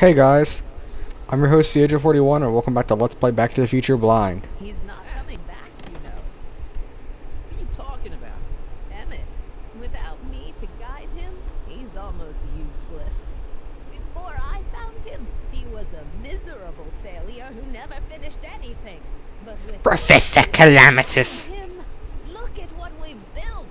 Hey guys, I'm your host, the Age of 41, and welcome back to Let's Play Back to the Future Blind. He's not coming back, you know. What are you talking about? Emmett, without me to guide him, he's almost useless. Before I found him, he was a miserable failure who never finished anything. But with Professor Calamitous! him, look at what we've built.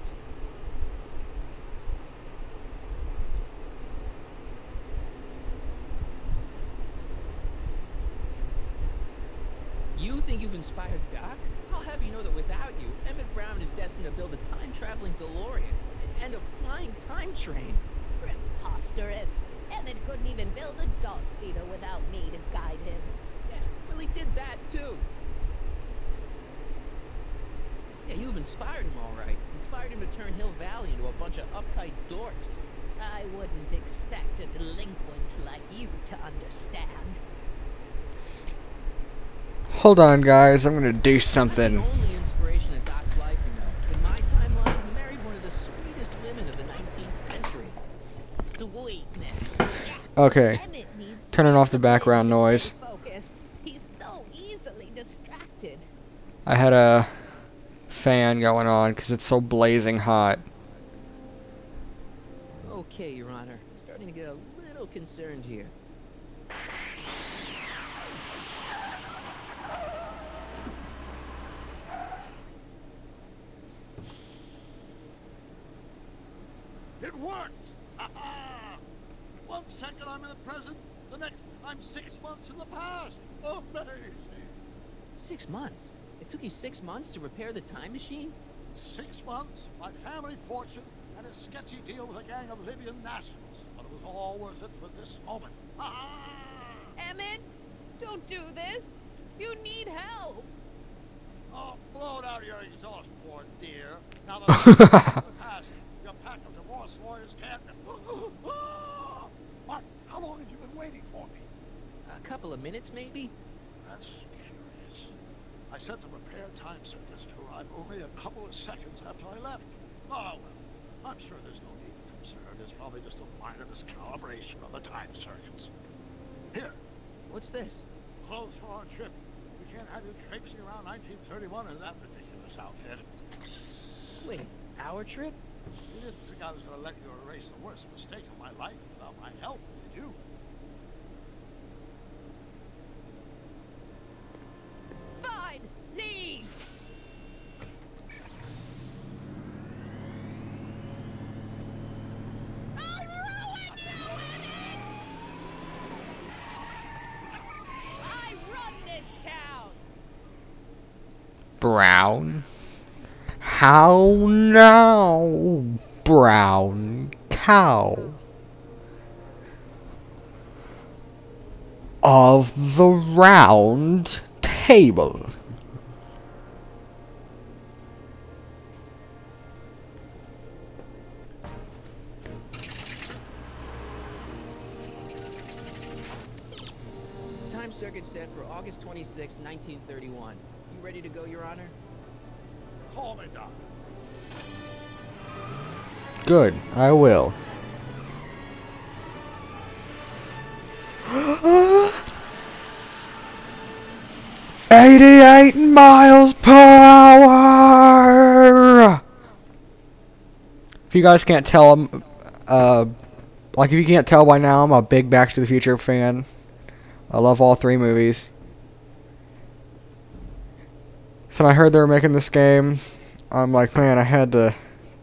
You think you've inspired Doc? I'll have you know that without you, Emmett Brown is destined to build a time-traveling DeLorean and a flying time train. Preposterous. Emmett couldn't even build a dog feeder without me to guide him. Yeah, well, he did that too. Yeah, you've inspired him all right. Inspired him to turn Hill Valley into a bunch of uptight dorks. I wouldn't expect a delinquent like you to understand. Hold on guys, I'm gonna do I'm something. the only inspiration in Doc's life, you know. In my timeline, he married one of the sweetest women of the 19th century. Sweetness. Okay, Emmett needs turning off the discipline background to noise. stay focused. He's so easily distracted. I had a fan going on because it's so blazing hot. Okay, Your Honor. Starting to get a little concerned here. It worked! Ha-ha! 1 second I'm in the present, the next I'm 6 months in the past. Amazing! 6 months? It took you 6 months to repair the time machine? 6 months, my family fortune, and a sketchy deal with a gang of Libyan nationals. But it was all worth it for this moment. Ha-ha! Emmett, don't do this. You need help. Oh, blow it out of your exhaust, poor dear. Now that I'm in the past, your pack of divorce lawyers can't... What? How long have you been waiting for me? A couple of minutes, maybe? That's curious. I sent the repair time circuits to arrive only a couple of seconds after I left. Oh, well, I'm sure there's no need for concern. It's probably just a minor miscalibration of the time circuits. Here, What's this? clothes for our trip. We can't have you traipsing around 1931 in that ridiculous outfit. Wait, our trip? You didn't think I was going to let you erase the worst mistake of my life without my help, did you? Fine, leave. I'll ruin you, Emmett! I run this town. Brown? How now, brown cow? Of the round table. Time circuit set for August 26, 1931. You ready to go, Your Honor? Call me, Doc. Good, I will. 88 miles per hour! If you guys can't tell, like if you can't tell by now, I'm a big Back to the Future fan. I love all 3 movies. So when I heard they were making this game, I'm like, man, I had to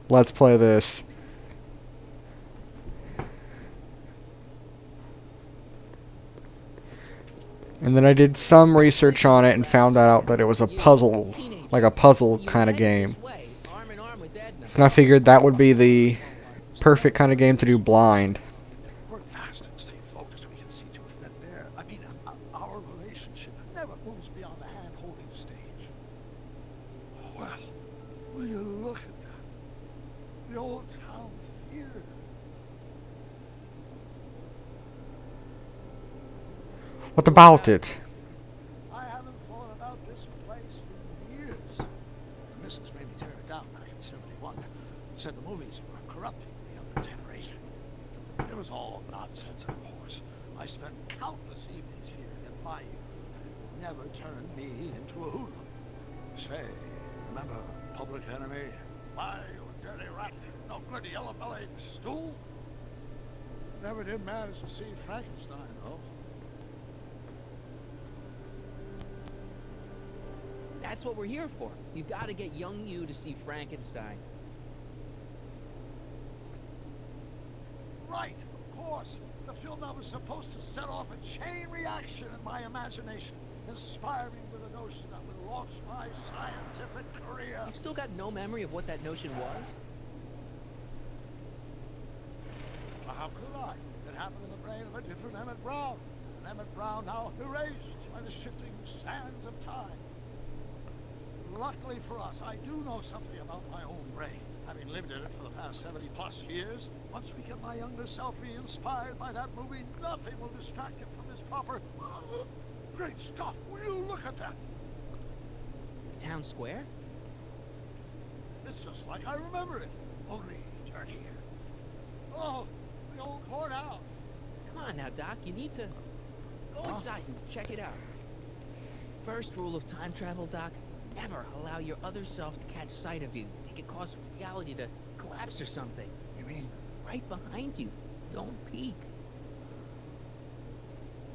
let's play this. And then I did some research on it and found out that it was a puzzle, like a puzzle kind of game. So I figured that would be the perfect kind of game to do blind. Work fast and stay focused. We can see to it that our relationship never moves beyond the hand-holding stage. Well, will you look at that? The old town theater. What about it? I haven't thought about this place in years. The missus made me tear it down back in '71. Said the movies were corrupting the younger generation. It was all nonsense, of course. I spent countless evenings here in my youth, and never turned me into a hoodlum. Say, remember Public Enemy? Why, you dirty rat, no good yellow-bellied stool? Never did manage to see Frankenstein, though. That's what we're here for. You've got to get young you to see Frankenstein. Right, of course. The film that was supposed to set off a chain reaction in my imagination, inspire me with a notion that would launch my scientific career. You've still got no memory of what that notion was? Well, how could I? It happened in the brain of a different Emmett Brown. An Emmett Brown now erased by the shifting sands of time. Luckily for us, I do know something about my own brain. Having lived in it for the past 70-plus years, once we get my younger self re-inspired by that movie, nothing will distract him from his proper... Great Scott, will you look at that? The town square? It's just like I remember it, only dirtier. Oh, the old courthouse. Come on now, Doc. You need to go inside and check it out. First rule of time travel, Doc. Never allow your other self to catch sight of you. It could cause reality to collapse or something. You mean? Right behind you. Don't peek.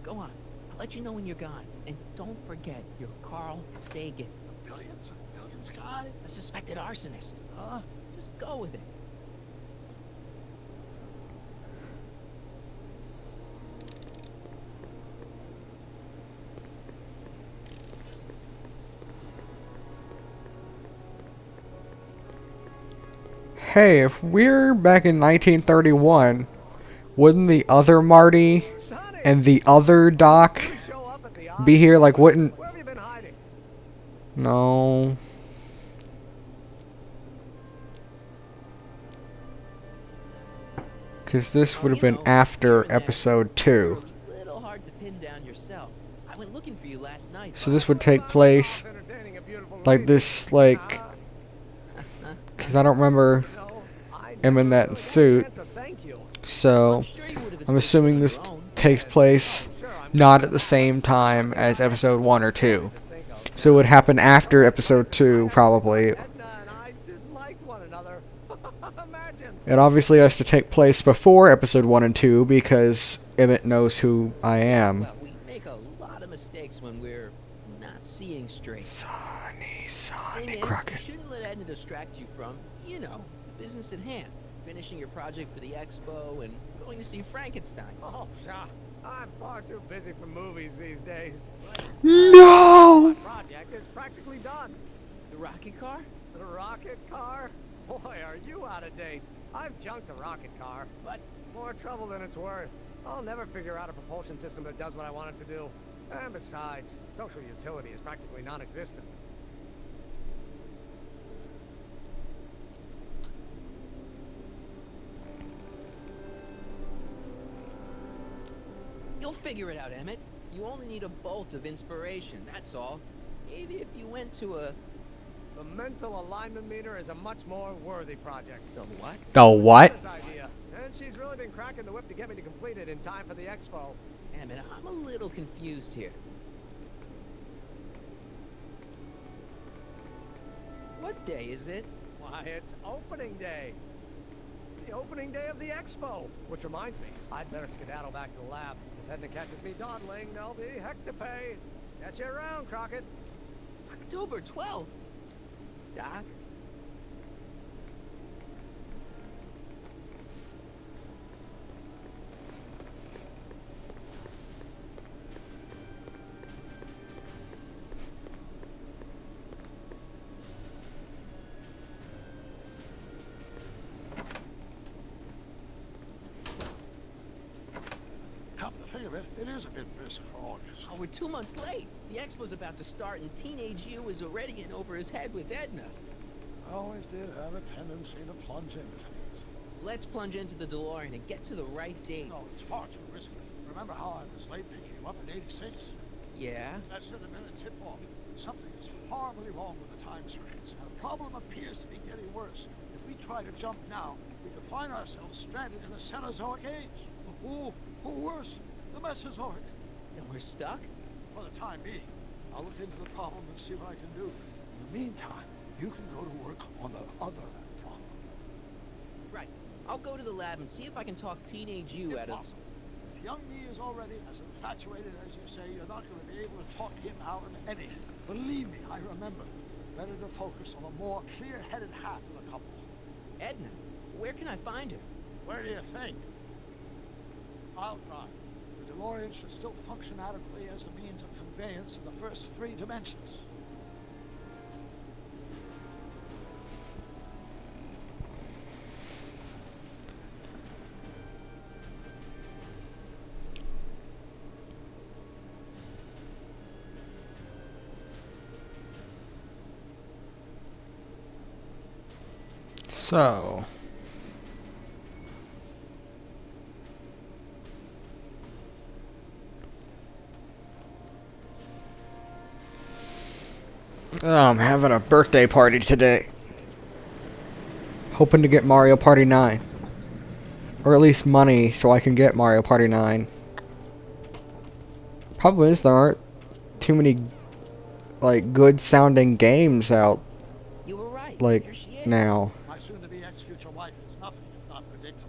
Go on. I'll let you know when you're gone. And don't forget, you're Carl Sagan. The billions and billions guy? A suspected arsonist. Huh? Just go with it. Hey, if we're back in 1931, wouldn't the other Marty and the other Doc be here? Like, wouldn't... Where have you been hiding? No. Because this would have been after episode 2. You're a little hard to pin down yourself. I went looking for you last night. So this would take place like this, like... Because I don't remember him in that suit. So I'm assuming this takes place not at the same time as episode 1 or 2. So it would happen after episode 2, probably. It obviously has to take place before episode 1 and 2 because Emmett knows who I am. Well, we make a lot of mistakes when we're not seeing straight. Sonny You Crockett. shouldn't let Edna distract you from, you know, the business at hand. Finishing your project for the expo and going to see Frankenstein. Oh, I'm far too busy for movies these days. No! My project is practically done. The rocket car? The rocket car? Boy, are you out of date. I've junked the rocket car, but more trouble than it's worth. I'll never figure out a propulsion system that does what I want it to do. And besides, social utility is practically non-existent. You'll figure it out, Emmett. You only need a bolt of inspiration, that's all. Maybe if you went to a... The mental alignment meter is a much more worthy project. The what? The what? This idea. And she's really been cracking the whip to get me to complete it in time for the expo. Emmett, I'm a little confused here. What day is it? Why, it's opening day. The opening day of the expo. Which reminds me, I'd better skedaddle back to the lab. If Edna catches me dawdling, there'll be heck to pay. Catch you around, Crockett. October 12th. Doc? Come to think of it, it is a bit busy for August. Oh, we're 2 months late. The expo's about to start and teenage you is already in over his head with Edna. I always did have a tendency to plunge into things. Let's plunge into the DeLorean and get to the right date. No, it's far too risky. Remember how I was late picking you up in '86? Yeah? That should have been a tip-off. Something is horribly wrong with the time circuits. The problem appears to be getting worse. If we try to jump now, we could find ourselves stranded in the Cenozoic age. Or worse, the mess is over. And we're stuck? For the time being, I'll look into the problem and see what I can do. In the meantime, you can go to work on the other problem. Right. I'll go to the lab and see if I can talk teenage you out of... Impossible. If young me is already as infatuated as you say, you're not going to be able to talk him out of anything. Believe me, I remember. Better to focus on a more clear-headed half of the couple. Edna, where can I find her? Where do you think? I'll drive. The DeLorean should still function adequately as a means of conveyance in the first 3 dimensions. So, I'm having a birthday party today. Hoping to get Mario Party 9. Or at least money so I can get Mario Party 9. Problem is there aren't too many like good sounding games out You were right. like Here she is. now. My soon-to-be ex-future wife is nothing if not predictable.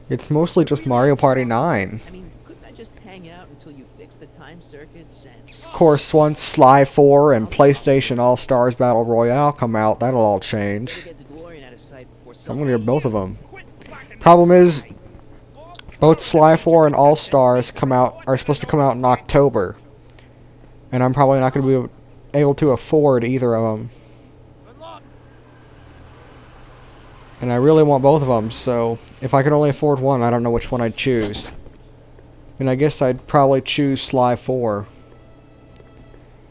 It's mostly just Mario Party 9. I mean, couldn't I just hang out until you fix the time circuits and... Of course, once Sly 4 and PlayStation All-Stars Battle Royale come out, that'll all change. Get the DeLorean out of sight before So I'm gonna get both of them. Problem is, both Sly 4 and All-Stars are supposed to come out in October. And I'm probably not gonna be able to afford either of them. Good luck. And I really want both of them, so if I could only afford one, I don't know which one I'd choose. And I guess I'd probably choose Sly 4.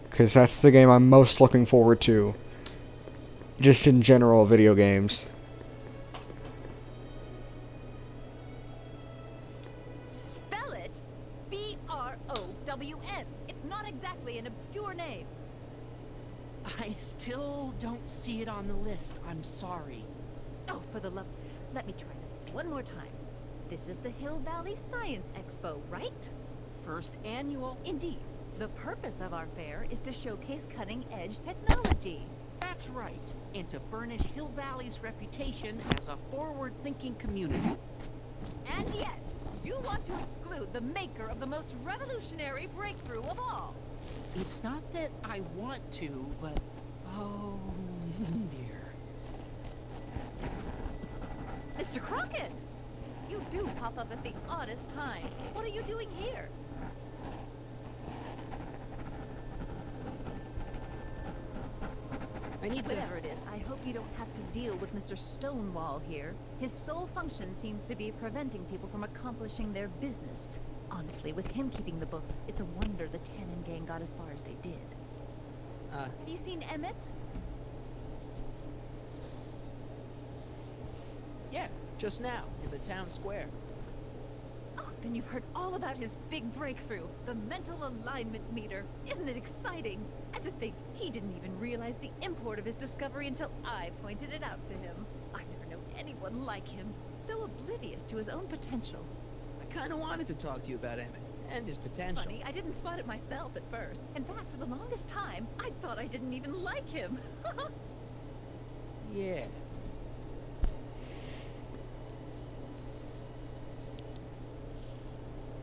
Because that's the game I'm most looking forward to. Just in general, video games. Spell it B-R-O-W-N. It's not exactly an obscure name. I still don't see it on the list. I'm sorry. Oh, for the love... Let me try this one more time. This is the Hill Valley Science Expo, right? First annual. Indeed. The purpose of our fair is to showcase cutting-edge technology. That's right. And to burnish Hill Valley's reputation as a forward-thinking community. And yet, you want to exclude the maker of the most revolutionary breakthrough of all. It's not that I want to, but... Oh, dear. Mr. Crockett! You do pop up at the oddest times. What are you doing here? I need to... Whatever it is, I hope you don't have to deal with Mr. Stonewall here. His sole function seems to be preventing people from accomplishing their business. Honestly, with him keeping the books, it's a wonder the Tannen gang got as far as they did. Have you seen Emmett? Yeah, just now, in the town square. Oh, then you've heard all about his big breakthrough, the mental alignment meter. Isn't it exciting? And to think, he didn't even realize the import of his discovery until I pointed it out to him. I've never known anyone like him, so oblivious to his own potential. I kind of wanted to talk to you about Emmett and his potential. Funny, I didn't spot it myself at first. In fact, for the longest time, I thought I didn't even like him. Yeah.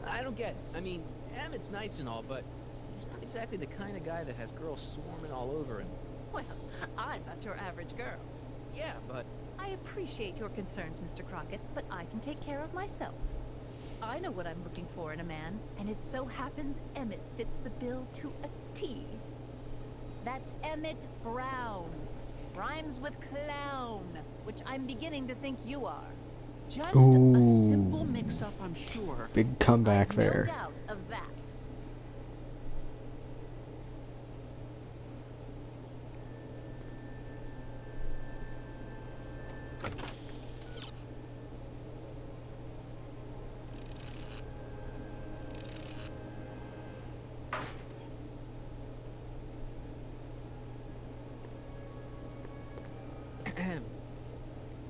I don't get it. I mean, Emmett's nice and all, but he's not exactly the kind of guy that has girls swarming all over him. Well, I'm not your average girl. Yeah, but... I appreciate your concerns, Mr. Crockett, but I can take care of myself. I know what I'm looking for in a man, and it so happens Emmett fits the bill to a T. That's Emmett Brown. Rhymes with clown, which I'm beginning to think you are. Just Ooh. a simple mix-up, I'm sure. Big comeback No there. doubt of that.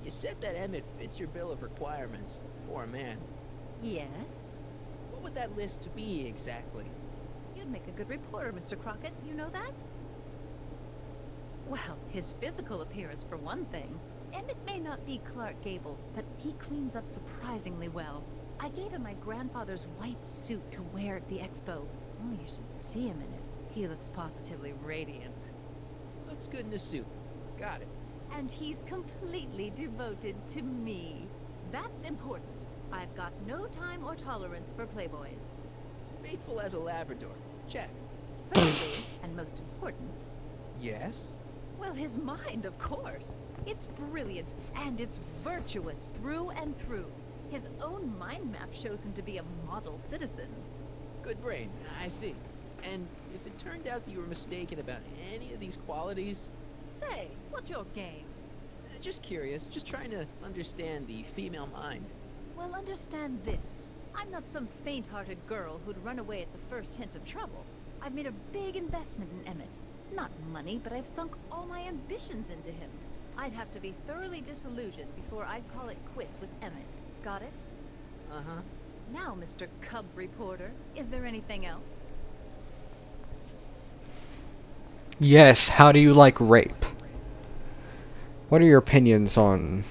You said that Emmett fits your bill of requirements for a man. Yes? But What would that list be exactly? You'd make a good reporter, Mr. Crockett. You know that? Well, his physical appearance for one thing. Emmett may not be Clark Gable, but he cleans up surprisingly well. I gave him my grandfather's white suit to wear at the expo. Oh, you should see him in it. He looks positively radiant. Looks good in a suit. Got it. And he's completely devoted to me. That's important. I've got no time or tolerance for playboys. Faithful as a Labrador. Check. Thirdly, and most important, Yes? well, his mind, of course. It's brilliant, and it's virtuous through and through. His own mind map shows him to be a model citizen. Good brain. I see. And if it turned out that you were mistaken about any of these qualities, Say, what's your game? just curious, just trying to understand the female mind. Well, understand this. I'm not some faint-hearted girl who'd run away at the first hint of trouble. I've made a big investment in Emmett. Not money, but I've sunk all my ambitions into him. I'd have to be thoroughly disillusioned before I'd call it quits with Emmett. Got it? Uh-huh. Now, Mr. Cub Reporter, is there anything else? Yes, how do you like rape? What are your opinions on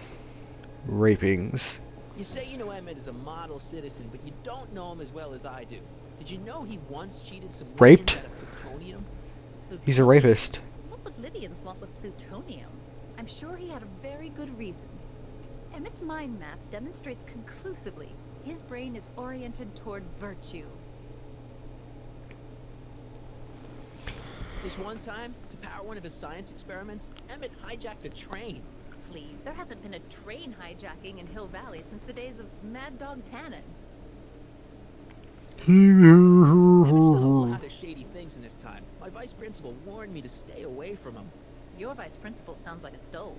rapings? You say you know Emmett is a model citizen, but you don't know him as well as I do. Did you know he once cheated some Raped? women out of plutonium? He's a rapist. What would Lydians want with plutonium? I'm sure he had a very good reason. Emmett's mind map demonstrates conclusively his brain is oriented toward virtue. This one time, to power one of his science experiments, Emmett hijacked a train. Please, there hasn't been a train hijacking in Hill Valley since the days of Mad Dog Tannen. Emmett's done a lot of shady things in his time. My vice principal warned me to stay away from him. Your vice principal sounds like a dolt.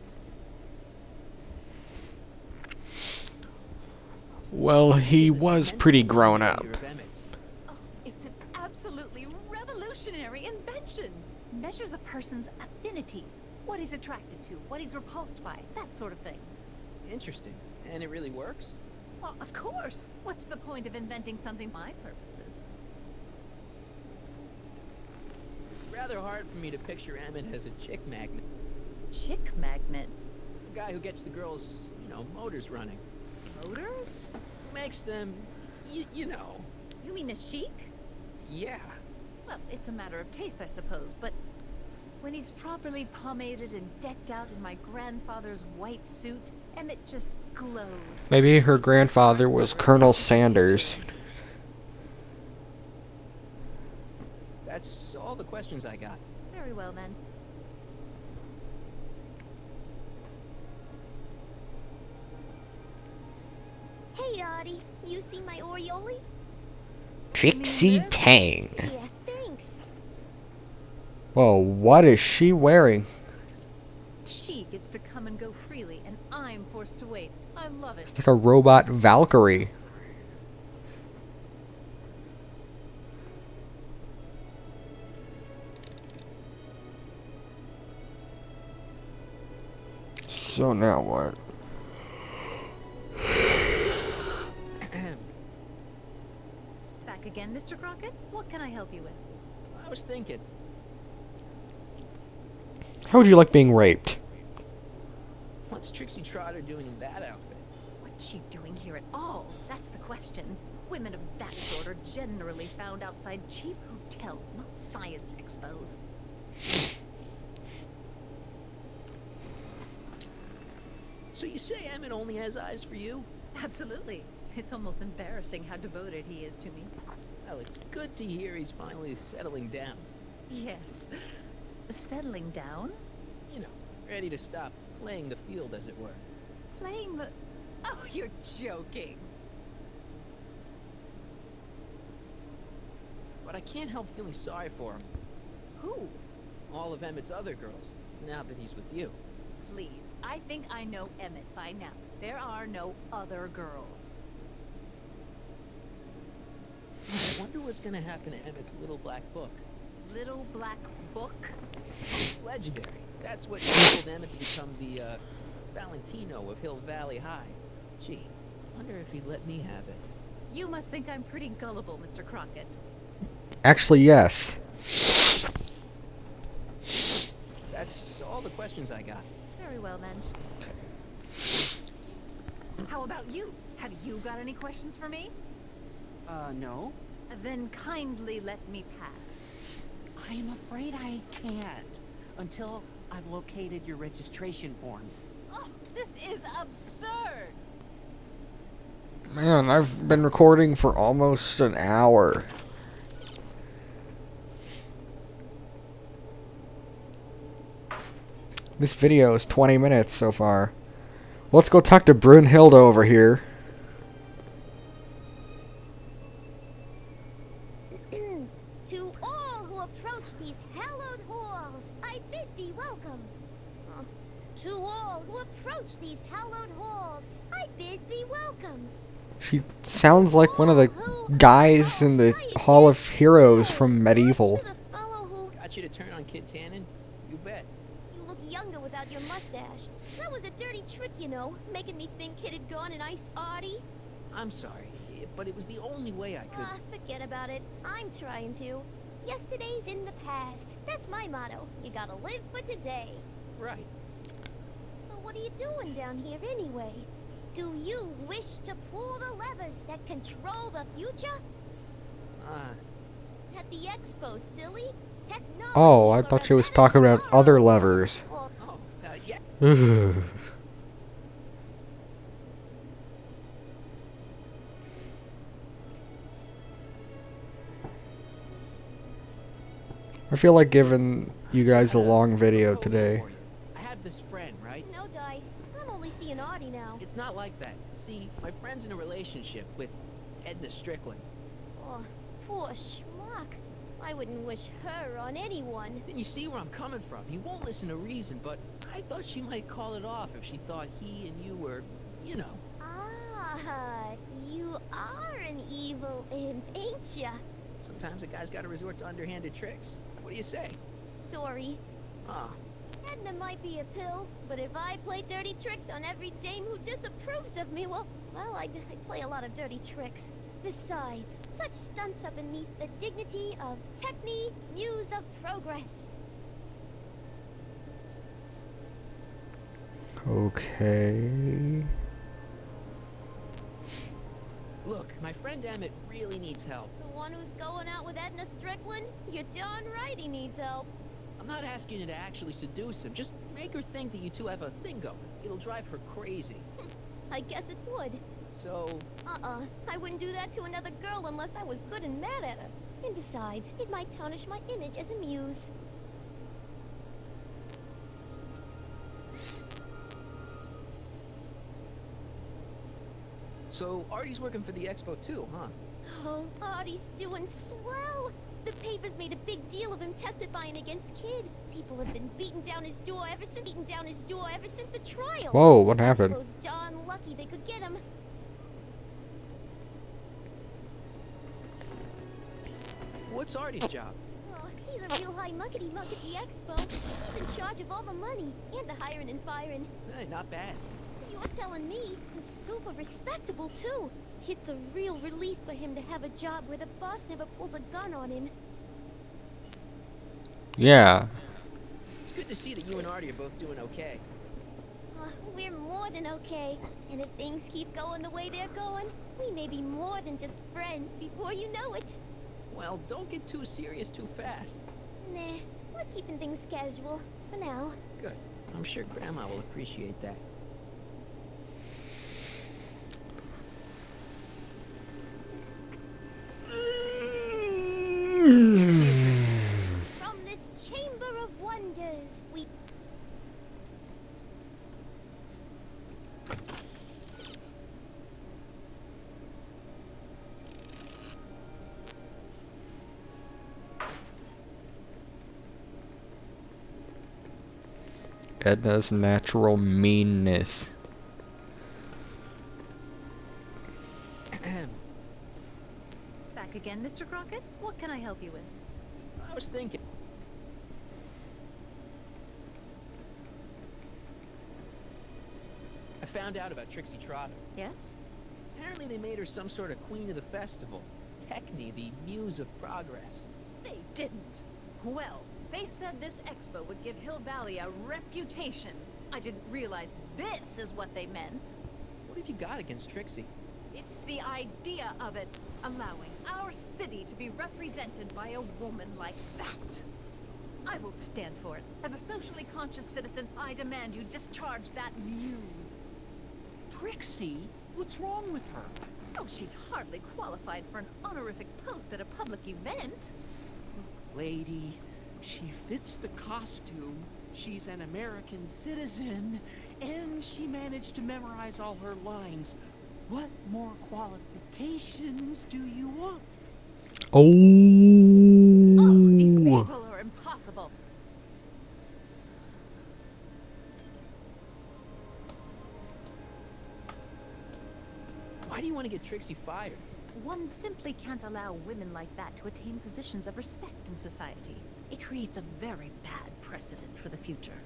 Well, he was pretty grown up. Oh, it's an absolutely revolutionary invention. Measures a person's affinities, what he's attracted to, what he's repulsed by, that sort of thing. Interesting. And it really works? Well, of course. What's the point of inventing something for my purposes? Rather hard for me to picture Emmett as a chick magnet. Chick magnet? The guy who gets the girls, motors running. Motors? Makes them, you know. You mean a chic? Yeah. Well, it's a matter of taste, I suppose, but when he's properly pomaded and decked out in my grandfather's white suit, Emmett just glows. Maybe her grandfather was Colonel Sanders. That's all the questions I got. Very well, then. Hey, Audie, you see my Oriole? Trixie Tang. Yeah, thanks. Whoa, what is she wearing? She gets to come and go freely, and I'm forced to wait. I love it. It's like a robot Valkyrie. So now what? Back again, Mr. Crockett? What can I help you with? I was thinking, How would you like being raped? what's Trixie Trotter doing in that outfit? What's she doing here at all? That's the question. Women of that sort are generally found outside cheap hotels, not science expos. So you say Emmett only has eyes for you? Absolutely. It's almost embarrassing how devoted he is to me. Well, it's good to hear he's finally settling down. Yes. Settling down? You know, ready to stop playing the field, as it were. Playing the... Oh, you're joking. But I can't help feeling sorry for him. Who? All of Emmett's other girls, now that he's with you. Please, I think I know Emmett by now. There are no other girls. I wonder what's gonna happen to Emmett's little black book. Little black book? It's legendary. That's what enabled Emmett to become the, Valentino of Hill Valley High. Gee, wonder if he'd let me have it. You must think I'm pretty gullible, Mr. Crockett. Actually, yes. That's all the questions I got. Very well, then. How about you? Have you got any questions for me? No. Then kindly let me pass. I am afraid I can't. Until I've located your registration form. Oh, this is absurd! Man, I've been recording for almost an hour. This video is 20 minutes so far. Let's go talk to Brunhilda over here. To all who approach these hallowed halls, I bid thee welcome. To all who approach these hallowed halls, I bid thee welcome. She sounds like one of the guys in the Hall of Heroes from Medieval. To the fellow who Got you to turn on Kid Tannen? You bet. you look younger without your mustache. That was a dirty trick, you know, making me think Kid had gone and iced Artie. I'm sorry, but it was the only way I could. Forget about it. I'm trying to. Yesterday's in the past. That's my motto. You gotta live for today. Right. So what are you doing down here anyway? Do you wish to pull the levers that control the future? At the expo, silly. Technology. Oh, I thought she was talking about other levers. Well, Oh, yeah. I feel like giving you guys a long video today. I have this friend, right? no dice. I'm only seeing Artie now. It's not like that. See, my friend's in a relationship with Edna Strickland. Oh, poor schmuck. I wouldn't wish her on anyone. Then you see where I'm coming from. He won't listen to reason, but I thought she might call it off if she thought he and you were, you know. Ah, you are an evil imp, ain't ya? Sometimes a guy's got to resort to underhanded tricks. What do you say? Sorry. Ah, Edna might be a pill, but if I play dirty tricks on every dame who disapproves of me, well, I'd play a lot of dirty tricks. Besides, such stunts are beneath the dignity of Techne, Muse of Progress. Okay. look, my friend Emmett really needs help. The one who's going out with Edna Strickland? You're darn right he needs help. I'm not asking you to actually seduce him. Just make her think that you two have a thing going. It'll drive her crazy. I guess it would. So, I wouldn't do that to another girl unless I was good and mad at her. And besides, it might tarnish my image as a muse. so Artie's working for the expo too, huh? Oh, Artie's doing swell. The papers made a big deal of him testifying against Kid. People have been beating down his door ever since the trial. Whoa, what happened? Expo's darn lucky they could get him. What's Artie's job? Oh, he's a real high muckety muck at the expo. He's in charge of all the money and the hiring and firing. Hey, not bad. You're telling me he's super respectable too. It's a real relief for him to have a job where the boss never pulls a gun on him. Yeah. It's good to see that you and Artie are both doing okay. We're more than okay. And if things keep going the way they're going, we may be more than just friends before you know it. Well, don't get too serious too fast. Nah, we're keeping things casual for now. Good. I'm sure Grandma will appreciate that. From this chamber of wonders, we... Edna's natural meanness. Back again, Mr. Crockett? What can I help you with? I was thinking. I found out about Trixie Trotter. Yes? Apparently they made her some sort of queen of the festival. Techne, the muse of progress. They didn't. Well, they said this expo would give Hill Valley a reputation. I didn't realize this is what they meant. What have you got against Trixie? It's the idea of it, allowing our city to be represented by a woman like that. I won't stand for it. As a socially conscious citizen, I demand you discharge that muse. Trixie? What's wrong with her? Oh, she's hardly qualified for an honorific post at a public event. Lady, she fits the costume, she's an American citizen, and she managed to memorize all her lines. What more qualifications do you want? Oh, these people are impossible. Why do you want to get Trixie fired? One simply can't allow women like that to attain positions of respect in society. It creates a very bad precedent for the future.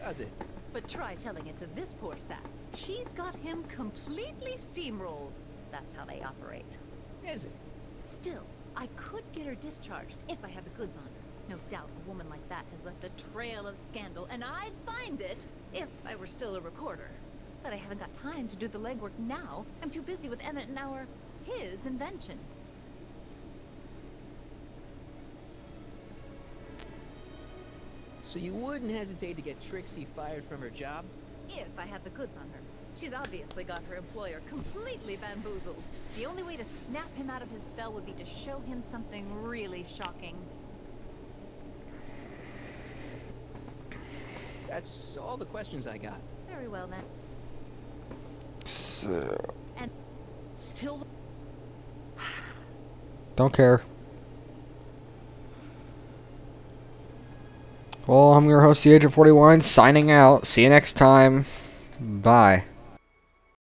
Does it? But try telling it to this poor sap. She's got him completely steamrolled. That's how they operate. Is it? Still, I could get her discharged if I had the goods on her. No doubt a woman like that has left a trail of scandal, and I'd find it if I were still a recorder. But I haven't got time to do the legwork now. I'm too busy with Emmett and his invention. So you wouldn't hesitate to get Trixie fired from her job? If I had the goods on her. She's obviously got her employer completely bamboozled. The only way to snap him out of his spell would be to show him something really shocking. That's all the questions I got. Very well then. So, And still don't care. Well, I'm your host, the Agent 41, signing out. See you next time. Bye.